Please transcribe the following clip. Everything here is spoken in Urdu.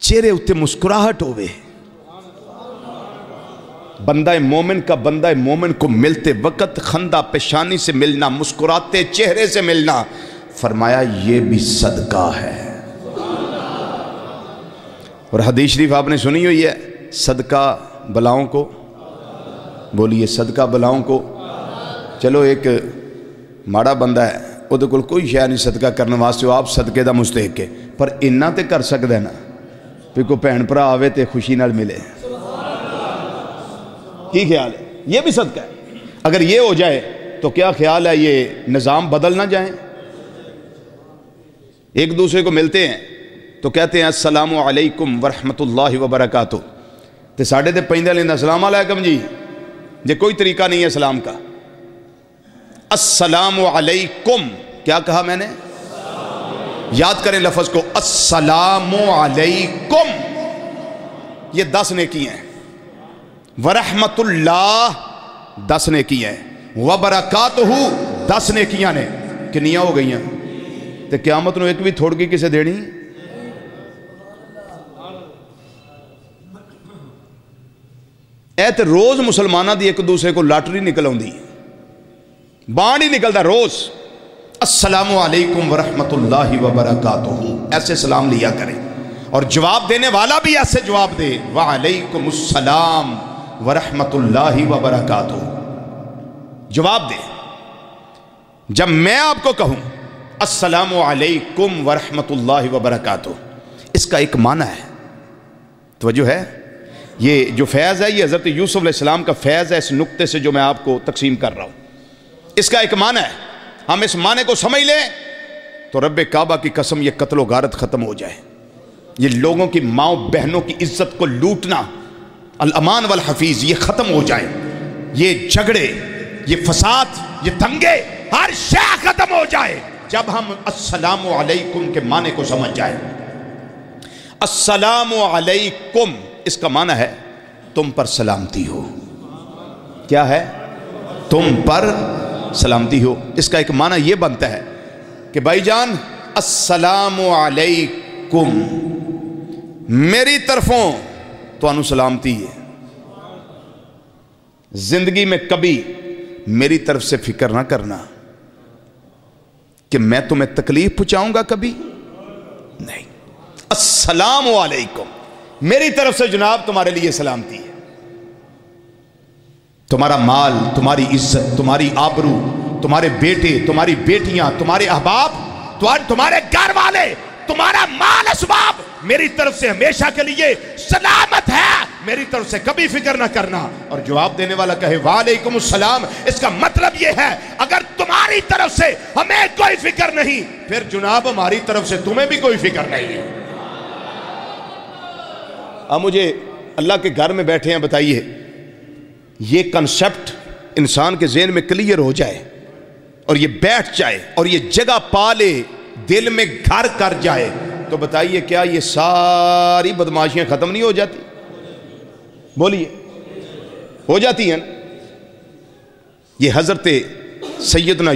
چہرے اتے مسکراہٹ ہوئے. بندہ مومن کا بندہ مومن کو ملتے وقت خندہ پیشانی سے ملنا، مسکراتے چہرے سے ملنا، فرمایا یہ بھی صدقہ ہے. اور حدیث شریف آپ نے سنی ہوئی ہے، صدقہ بلاؤں کو، بولیے صدقہ بلاؤں کو. چلو ایک ماڑا بندہ ہے وہ تو کوئی شے نہیں صدقہ کرنے واسطے، وہ آپ صدقے دا مستحق ہے، پر اتنا تے کر سکتا ہے نا پھر کوئی بہن بھرا آوے تے خوشی نال ملے. کی خیال ہے؟ یہ بھی صدقہ ہے. اگر یہ ہو جائے تو کیا خیال ہے یہ نظام بدل نہ جائیں؟ ایک دوسرے کو ملتے ہیں تو کہتے ہیں السلام علیکم ورحمۃ اللہ وبرکاتہ، تے ساڑھے تے پہندے لیندہ السلام علیکم جی، یہ کوئی طریقہ نہیں ہے سلام کا. السلام علیکم کیا کہا میں نے؟ یاد کریں لفظ کو، السلام علیکم. یہ 10 نیکی ہیں. ورحمت اللہ 10 نیکیاں ہیں. وبرکاتہ 10 نیکیاں نے. کنیاں ہو گئی ہیں؟ تے قیامت نو ایک بھی تھوڑ کی کسے دینی؟ اے تے روز مسلمانہ دی ایک دوسرے کو لاٹری نکل ہوندی، بانڈ ہی نکلتا روز. السلام علیکم ورحمت اللہ وبرکاتہ ایسے سلام لیا کریں، اور جواب دینے والا بھی ایسے جواب دے، وعلیکم السلام ورحمت اللہ وبرکاتہ. جواب دے. جب میں آپ کو کہوں السلام علیکم ورحمت اللہ وبرکاتہ، اس کا ایک معنی ہے، توجہ ہے. یہ جو فیض ہے یہ حضرت یوسف علیہ السلام کا فیض ہے. اس نقطے سے جو میں آپ کو تقسیم کر رہا ہوں، اس کا ایک معنی ہے. ہم اس معنی کو سمجھ لیں تو رب کعبہ کی قسم یہ قتل و غارت ختم ہو جائے. یہ لوگوں کی ماؤں بہنوں کی عزت کو لوٹنا، الامان والحفیظ، یہ ختم ہو جائے. یہ جھگڑے، یہ فساد، یہ دنگے، ہر شے ختم ہو جائے جب ہم السلام علیکم کے معنی کو سمجھ جائیں. السلام علیکم اس کا معنی ہے تم پر سلامتی ہو. کیا ہے؟ تم پر سلامتی ہو. اس کا ایک معنی یہ بنتا ہے کہ بھائی جان السلام علیکم، میری طرفوں تو انو سلامتی ہے. زندگی میں کبھی میری طرف سے فکر نہ کرنا کہ میں تمہیں تکلیف پہنچاؤں گا، کبھی نہیں. السلام علیکم میری طرف سے جناب تمہارے لیے سلامتی ہے. تمہارا مال، تمہاری عزت، تمہاری آبرو، تمہارے بیٹے، تمہاری بیٹیاں، تمہارے احباب، تمہارے گھر والے، تمہارا مال اسباب میری طرف سے ہمیشہ کے لیے سلامت ہے. میری طرف سے کبھی فکر نہ کرنا. اور جواب دینے والا کہے وعلیکم السلام، اس کا مطلب یہ ہے اگر تمہاری طرف سے ہمیں کوئی فکر نہیں، پھر جناب ہماری طرف سے تمہیں بھی کوئی فکر نہیں ہے. اب مجھے اللہ کے گھر میں بیٹھے ہیں، بتائیے یہ کنسپٹ انسان کے ذہن میں کلیئر ہو جائے اور یہ بیٹھ جائے اور یہ جگہ پالے، دل میں گھر کر جائے، تو بتائیے کیا یہ ساری بدماشیاں ختم نہیں ہو جاتی؟ بولیے ہو جاتی ہیں. یہ حضرت سیدنا